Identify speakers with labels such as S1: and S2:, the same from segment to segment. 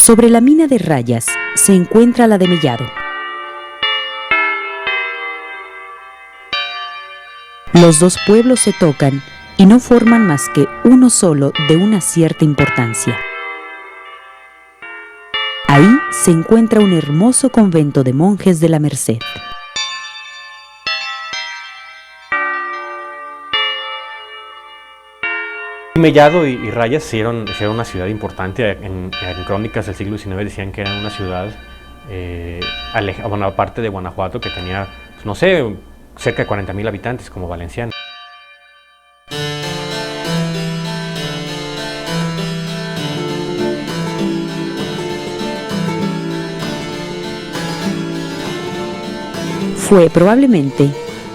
S1: Sobre la mina de Rayas se encuentra la de Mellado. Los dos pueblos se tocan y no forman más que uno solo de una cierta importancia. Ahí se encuentra un hermoso convento de monjes de la Merced.
S2: Mellado y Rayas hicieron una ciudad importante. En crónicas del siglo XIX decían que era una ciudad aparte de Guanajuato, que tenía, pues, no sé, cerca de 40,000 habitantes, como Valenciana.
S1: Fue probablemente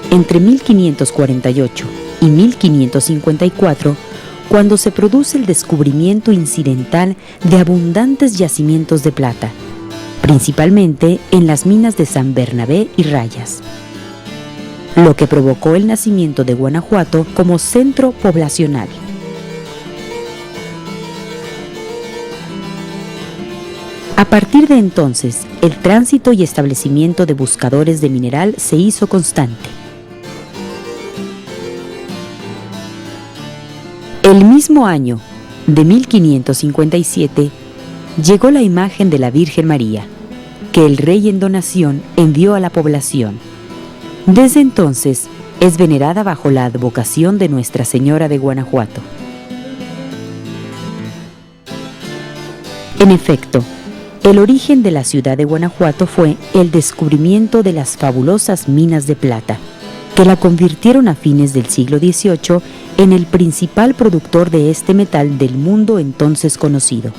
S1: entre 1548 y 1554 cuando se produce el descubrimiento incidental de abundantes yacimientos de plata, principalmente en las minas de San Bernabé y Rayas, lo que provocó el nacimiento de Guanajuato como centro poblacional. A partir de entonces, el tránsito y establecimiento de buscadores de mineral se hizo constante. El mismo año de 1557 llegó la imagen de la Virgen María, que el rey en donación envió a la población. Desde entonces es venerada bajo la advocación de Nuestra Señora de Guanajuato. En efecto, el origen de la ciudad de Guanajuato fue el descubrimiento de las fabulosas minas de plata, que la convirtieron a fines del siglo XVIII en el principal productor de este metal del mundo entonces conocido.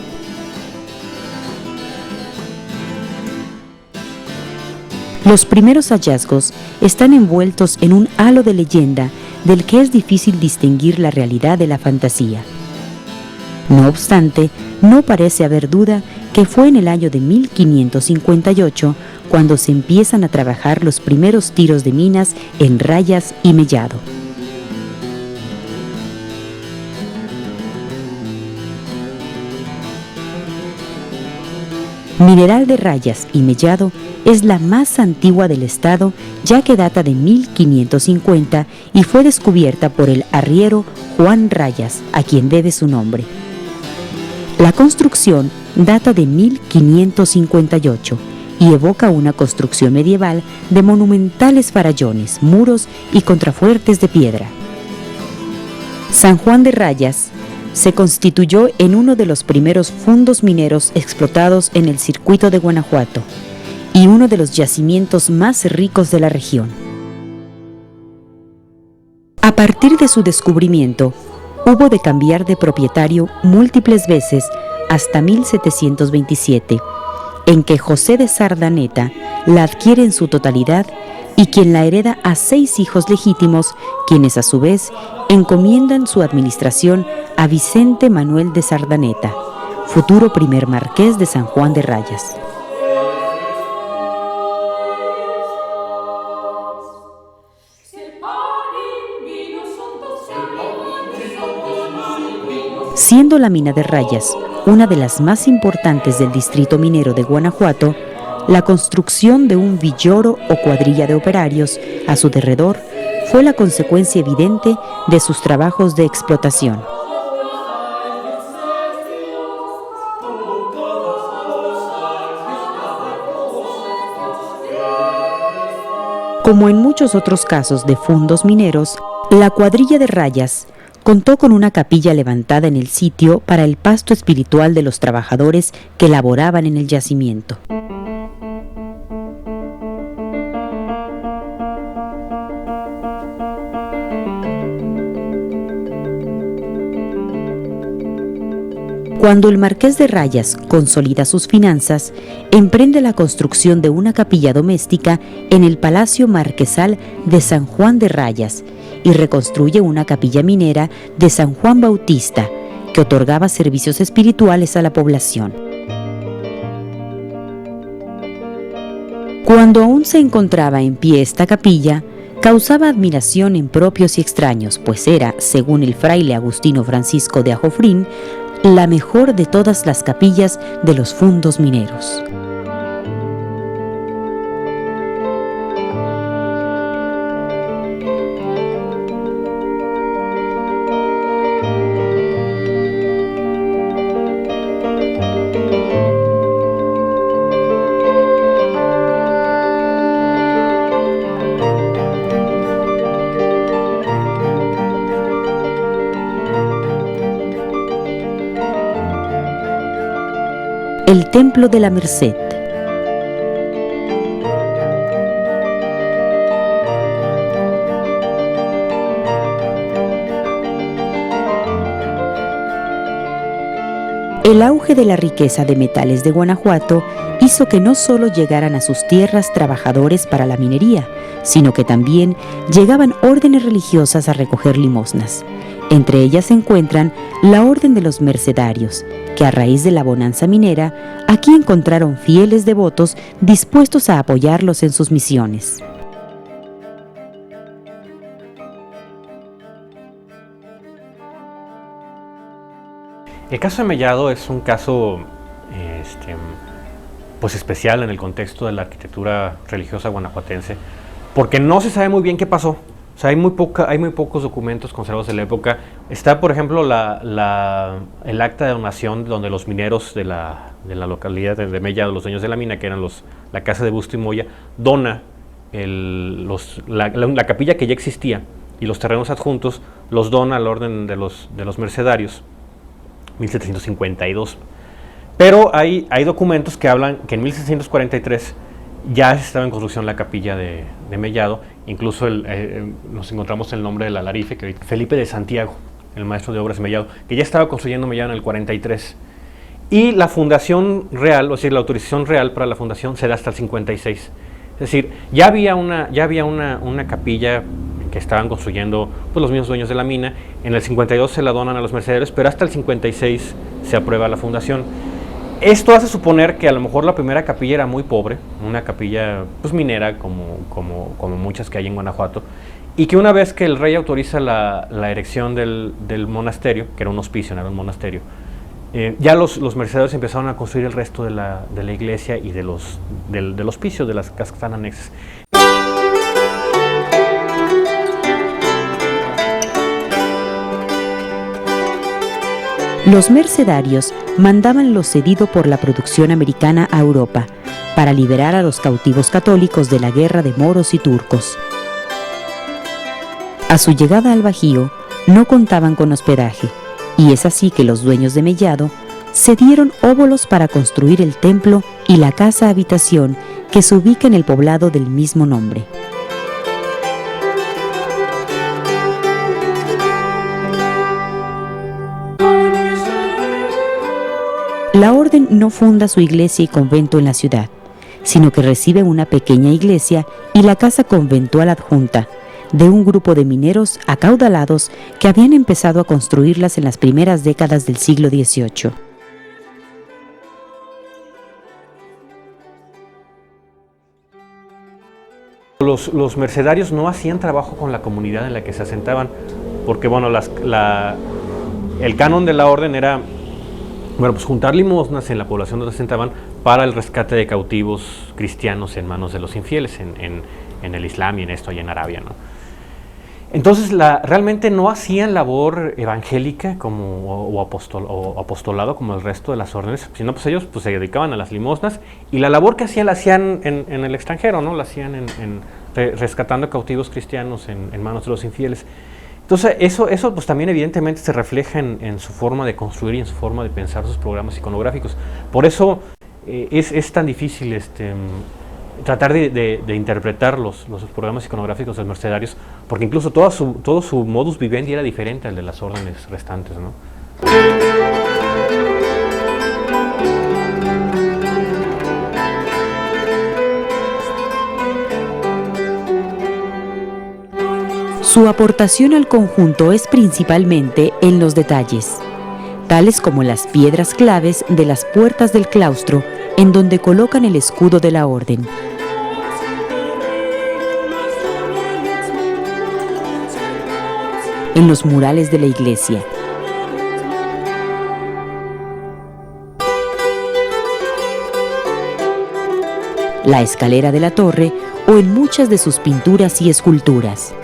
S1: Los primeros hallazgos están envueltos en un halo de leyenda del que es difícil distinguir la realidad de la fantasía. No obstante, no parece haber duda que fue en el año de 1558 cuando se empiezan a trabajar los primeros tiros de minas en Rayas y Mellado. Mineral de Rayas y Mellado es la más antigua del estado, ya que data de 1550 y fue descubierta por el arriero Juan Rayas, a quien debe su nombre. La construcción data de 1558 y evoca una construcción medieval de monumentales farallones, muros y contrafuertes de piedra. San Juan de Rayas se constituyó en uno de los primeros fundos mineros explotados en el circuito de Guanajuato y uno de los yacimientos más ricos de la región. A partir de su descubrimiento, hubo de cambiar de propietario múltiples veces hasta 1727, en que José de Sardaneta la adquiere en su totalidad y quien la hereda a 6 hijos legítimos, quienes a su vez encomiendan su administración a Vicente Manuel de Sardaneta, futuro primer marqués de San Juan de Rayas. Siendo la mina de Rayas una de las más importantes del distrito minero de Guanajuato, la construcción de un villoro o cuadrilla de operarios a su derredor fue la consecuencia evidente de sus trabajos de explotación. Como en muchos otros casos de fundos mineros, la cuadrilla de Rayas contó con una capilla levantada en el sitio para el pasto espiritual de los trabajadores que laboraban en el yacimiento. Cuando el marqués de Rayas consolida sus finanzas, emprende la construcción de una capilla doméstica en el Palacio Marquesal de San Juan de Rayas y reconstruye una capilla minera de San Juan Bautista, que otorgaba servicios espirituales a la población. Cuando aún se encontraba en pie esta capilla, causaba admiración en propios y extraños, pues era, según el fraile Agustino Francisco de Ajofrín, la mejor de todas las capillas de los fundos mineros. El Templo de la Merced. El auge de la riqueza de metales de Guanajuato hizo que no solo llegaran a sus tierras trabajadores para la minería, sino que también llegaban órdenes religiosas a recoger limosnas. Entre ellas se encuentran la Orden de los Mercedarios, que a raíz de la bonanza minera, aquí encontraron fieles devotos dispuestos a apoyarlos en sus misiones.
S2: El caso de Mellado es un caso pues especial en el contexto de la arquitectura religiosa guanajuatense, porque no se sabe muy bien qué pasó. O sea, hay muy pocos documentos conservados de la época. Está, por ejemplo, el acta de donación donde los mineros de la localidad de Mellado, los dueños de la mina, que eran la casa de Busto y Moya, dona la capilla que ya existía y los terrenos adjuntos los dona al orden de los mercedarios, 1752. Pero hay documentos que hablan que en 1743 ya estaba en construcción la capilla de Mellado. Incluso nos encontramos el nombre del alarife, que Felipe de Santiago, el maestro de obras de Mellado, que ya estaba construyendo Mellado en el 43. Y la fundación real, o sea, la autorización real para la fundación se da hasta el 56. Es decir, ya había una capilla que estaban construyendo pues, los mismos dueños de la mina. En el 52 se la donan a los mercedarios, pero hasta el 56 se aprueba la fundación. Esto hace suponer que a lo mejor la primera capilla era muy pobre, una capilla pues minera como muchas que hay en Guanajuato, y que una vez que el rey autoriza la erección del monasterio, que era un hospicio, no era un monasterio, ya los mercedarios empezaron a construir el resto de la iglesia y del hospicio, de las casas que están anexas.
S1: Los mercedarios mandaban lo cedido por la producción americana a Europa para liberar a los cautivos católicos de la guerra de moros y turcos. A su llegada al Bajío no contaban con hospedaje, y es así que los dueños de Mellado cedieron óbolos para construir el templo y la casa habitación que se ubica en el poblado del mismo nombre. La orden no funda su iglesia y convento en la ciudad, sino que recibe una pequeña iglesia y la casa conventual adjunta de un grupo de mineros acaudalados que habían empezado a construirlas en las primeras décadas del siglo XVIII.
S2: Los mercedarios no hacían trabajo con la comunidad en la que se asentaban, porque bueno, el canon de la orden era pues juntar limosnas en la población donde se asentaban para el rescate de cautivos cristianos en manos de los infieles, en el Islam y en esto, y en Arabia, ¿no? Entonces realmente no hacían labor evangélica o apostolado como el resto de las órdenes, sino pues ellos pues, se dedicaban a las limosnas, y la labor que hacían la hacían en el extranjero, ¿no? La hacían rescatando cautivos cristianos en manos de los infieles. Entonces eso pues también evidentemente se refleja en su forma de construir y en su forma de pensar sus programas iconográficos. Por eso es tan difícil tratar de interpretar los programas iconográficos de los mercedarios, porque incluso todo su modus vivendi era diferente al de las órdenes restantes, ¿no?
S1: Su aportación al conjunto es principalmente en los detalles, tales como las piedras claves de las puertas del claustro en donde colocan el escudo de la orden. En los murales de la iglesia. La escalera de la torre o en muchas de sus pinturas y esculturas.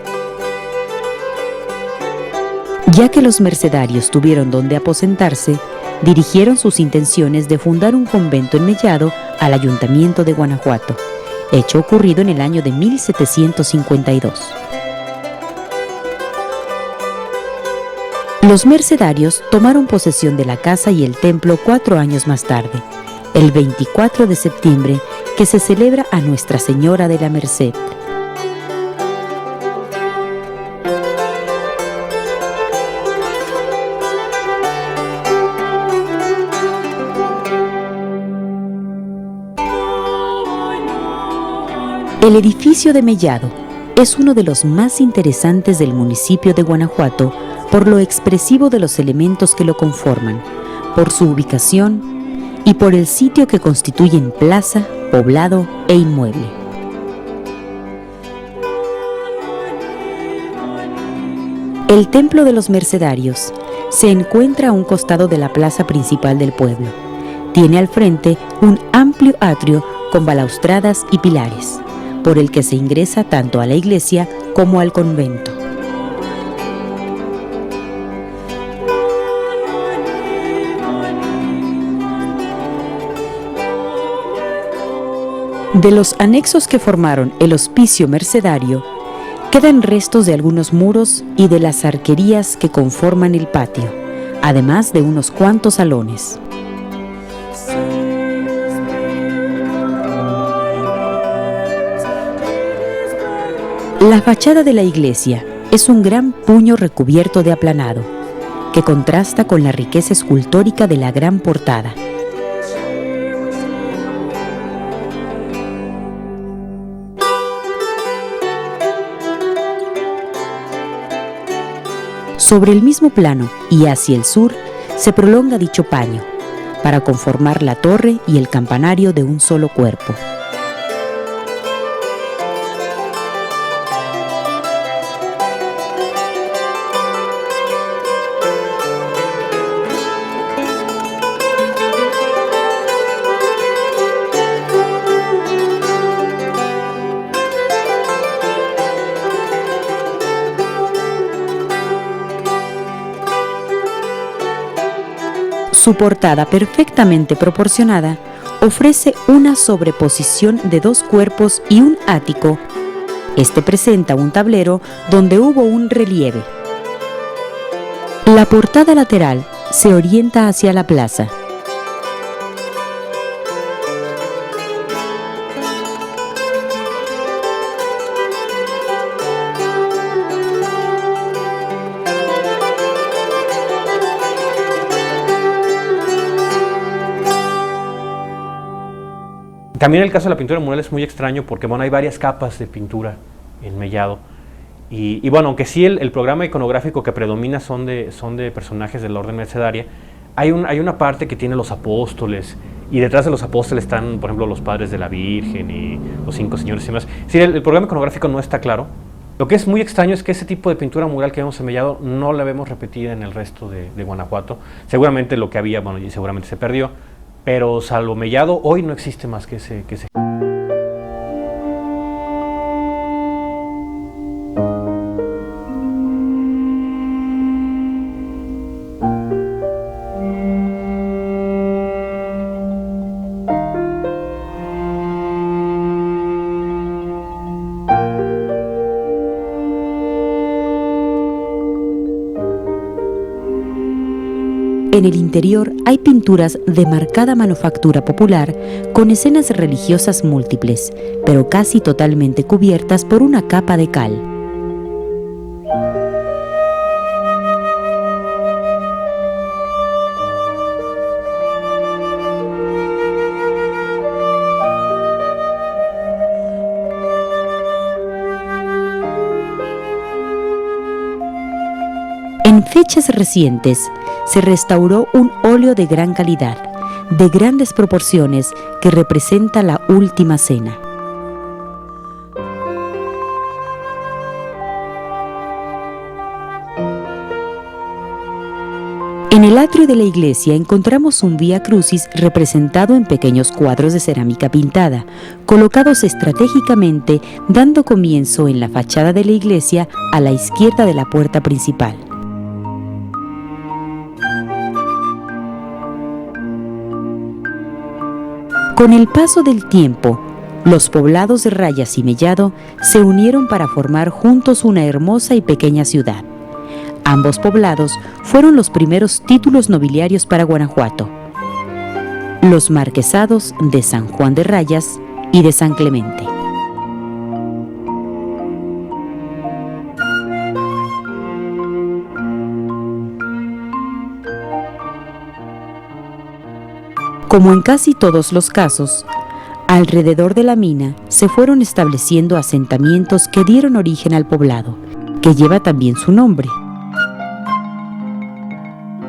S1: Ya que los mercedarios tuvieron donde aposentarse, dirigieron sus intenciones de fundar un convento en Mellado al Ayuntamiento de Guanajuato, hecho ocurrido en el año de 1752. Los mercedarios tomaron posesión de la casa y el templo 4 años más tarde, el 24 de septiembre, que se celebra a Nuestra Señora de la Merced. El edificio de Mellado es uno de los más interesantes del municipio de Guanajuato por lo expresivo de los elementos que lo conforman, por su ubicación y por el sitio que constituyen plaza, poblado e inmueble. El Templo de los Mercedarios se encuentra a un costado de la plaza principal del pueblo. Tiene al frente un amplio atrio con balaustradas y pilares, por el que se ingresa tanto a la iglesia como al convento. De los anexos que formaron el hospicio mercedario, quedan restos de algunos muros y de las arquerías que conforman el patio, además de unos cuantos salones. La fachada de la iglesia es un gran puño recubierto de aplanado, que contrasta con la riqueza escultórica de la gran portada. Sobre el mismo plano y hacia el sur se prolonga dicho paño, para conformar la torre y el campanario de un solo cuerpo. Su portada, perfectamente proporcionada, ofrece una sobreposición de dos cuerpos y un ático. Este presenta un tablero donde hubo un relieve. La portada lateral se orienta hacia la plaza.
S2: También el caso de la pintura mural es muy extraño porque, bueno, hay varias capas de pintura en Mellado. Y bueno, aunque sí el programa iconográfico que predomina son de personajes de la orden mercedaria, hay una parte que tiene los apóstoles, y detrás de los apóstoles están, por ejemplo, los padres de la Virgen y los 5 señores y demás. Sí, el programa iconográfico no está claro. Lo que es muy extraño es que ese tipo de pintura mural que vemos en Mellado no la vemos repetida en el resto de Guanajuato. Seguramente lo que había, bueno, y seguramente se perdió. Pero salvo Mellado, hoy no existe más que ese.
S1: En el interior hay pinturas de marcada manufactura popular con escenas religiosas múltiples, pero casi totalmente cubiertas por una capa de cal. En fechas recientes se restauró un óleo de gran calidad, de grandes proporciones, que representa la Última Cena. En el atrio de la iglesia encontramos un Vía Crucis representado en pequeños cuadros de cerámica pintada, colocados estratégicamente, dando comienzo en la fachada de la iglesia a la izquierda de la puerta principal. Con el paso del tiempo, los poblados de Rayas y Mellado se unieron para formar juntos una hermosa y pequeña ciudad. Ambos poblados fueron los primeros títulos nobiliarios para Guanajuato: los marquesados de San Juan de Rayas y de San Clemente. Como en casi todos los casos, alrededor de la mina se fueron estableciendo asentamientos que dieron origen al poblado, que lleva también su nombre.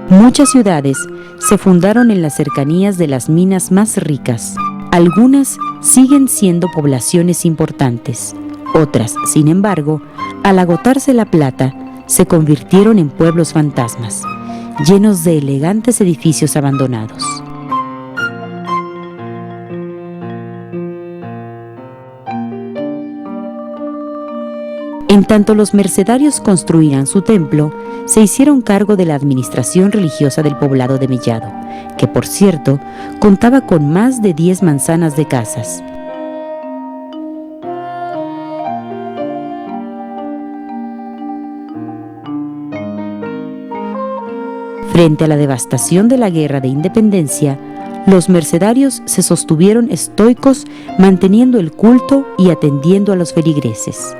S1: Muchas ciudades se fundaron en las cercanías de las minas más ricas. Algunas siguen siendo poblaciones importantes. Otras, sin embargo, al agotarse la plata, se convirtieron en pueblos fantasmas, llenos de elegantes edificios abandonados. En tanto los mercedarios construían su templo, se hicieron cargo de la administración religiosa del poblado de Mellado, que por cierto contaba con más de 10 manzanas de casas. Frente a la devastación de la Guerra de Independencia, los mercedarios se sostuvieron estoicos, manteniendo el culto y atendiendo a los feligreses.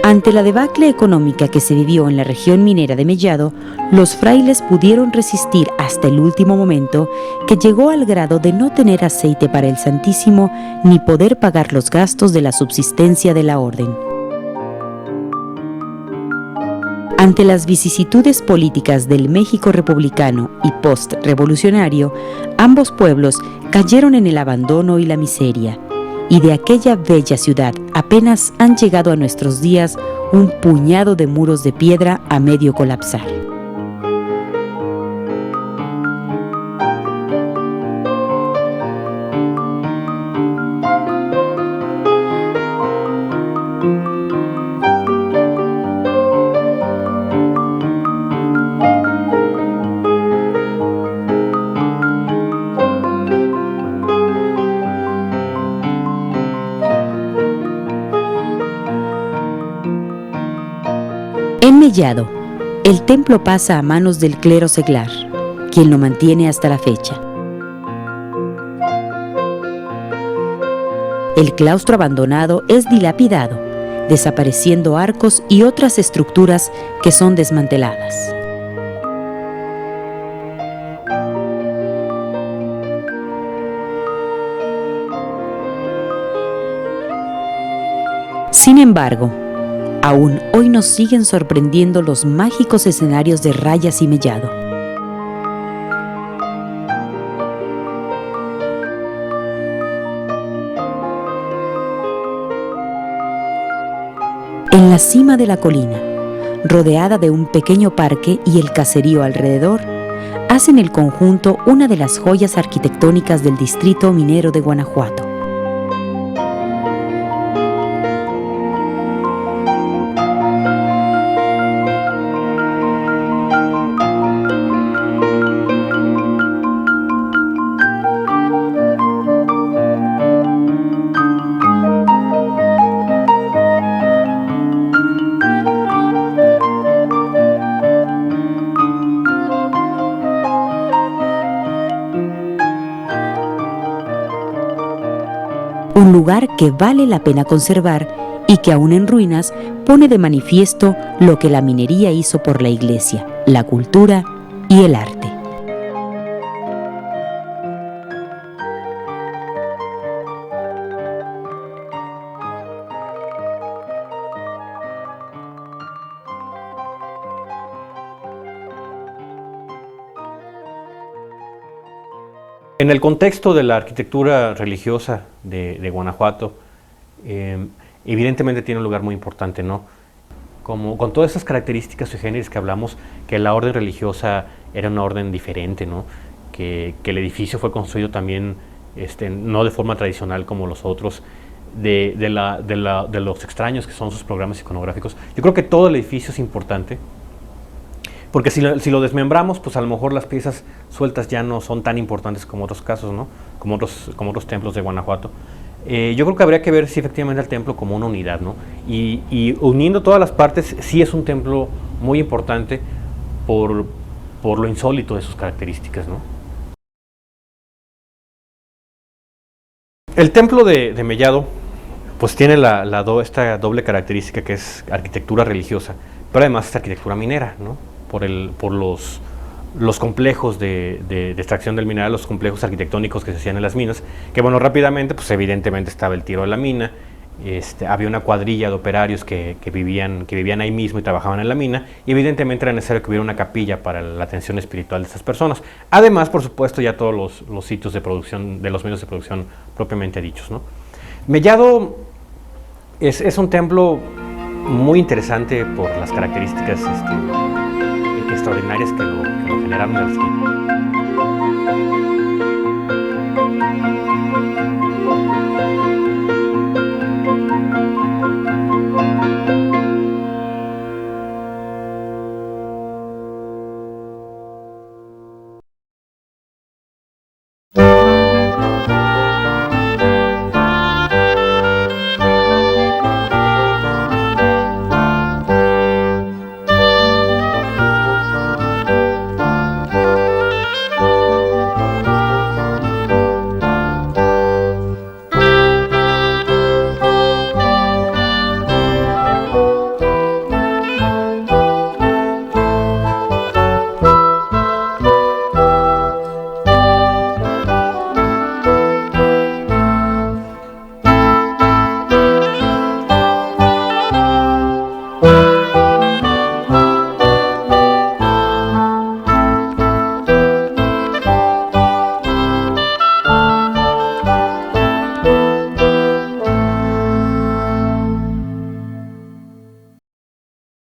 S1: Ante la debacle económica que se vivió en la región minera de Mellado, los frailes pudieron resistir hasta el último momento, que llegó al grado de no tener aceite para el Santísimo ni poder pagar los gastos de la subsistencia de la orden. Ante las vicisitudes políticas del México republicano y post-revolucionario, ambos pueblos cayeron en el abandono y la miseria, y de aquella bella ciudad apenas han llegado a nuestros días un puñado de muros de piedra a medio colapsar. En Mellado, el templo pasa a manos del clero seglar, quien lo mantiene hasta la fecha. El claustro abandonado es dilapidado, desapareciendo arcos y otras estructuras que son desmanteladas. Sin embargo, aún hoy nos siguen sorprendiendo los mágicos escenarios de Rayas y Mellado. En la cima de la colina, rodeada de un pequeño parque y el caserío alrededor, hacen el conjunto una de las joyas arquitectónicas del distrito minero de Guanajuato. Un lugar que vale la pena conservar y que aún en ruinas pone de manifiesto lo que la minería hizo por la iglesia, la cultura y el arte.
S2: En el contexto de la arquitectura religiosa de Guanajuato, evidentemente tiene un lugar muy importante, ¿no? Como, con todas esas características y géneros que hablamos, que la orden religiosa era una orden diferente, ¿no? Que el edificio fue construido también no de forma tradicional como los otros, de los extraños que son sus programas iconográficos. Yo creo que todo el edificio es importante, porque si lo desmembramos, pues a lo mejor las piezas sueltas ya no son tan importantes como otros casos, ¿no? Como otros templos de Guanajuato. Yo creo que habría que ver si efectivamente el templo como una unidad, ¿no? Y uniendo todas las partes, sí es un templo muy importante por lo insólito de sus características, ¿no? El templo de Mellado, pues tiene esta doble característica que es arquitectura religiosa, pero además es arquitectura minera, ¿no? Por los complejos de extracción del mineral, los complejos arquitectónicos que se hacían en las minas, que bueno, rápidamente, pues evidentemente estaba el tiro de la mina, había una cuadrilla de operarios que vivían ahí mismo y trabajaban en la mina, y evidentemente era necesario que hubiera una capilla para la atención espiritual de estas personas. Además, por supuesto, ya todos los sitios de producción, de los medios de producción propiamente dichos, ¿no? Mellado es un templo muy interesante por las características extraordinarias que lo generaron del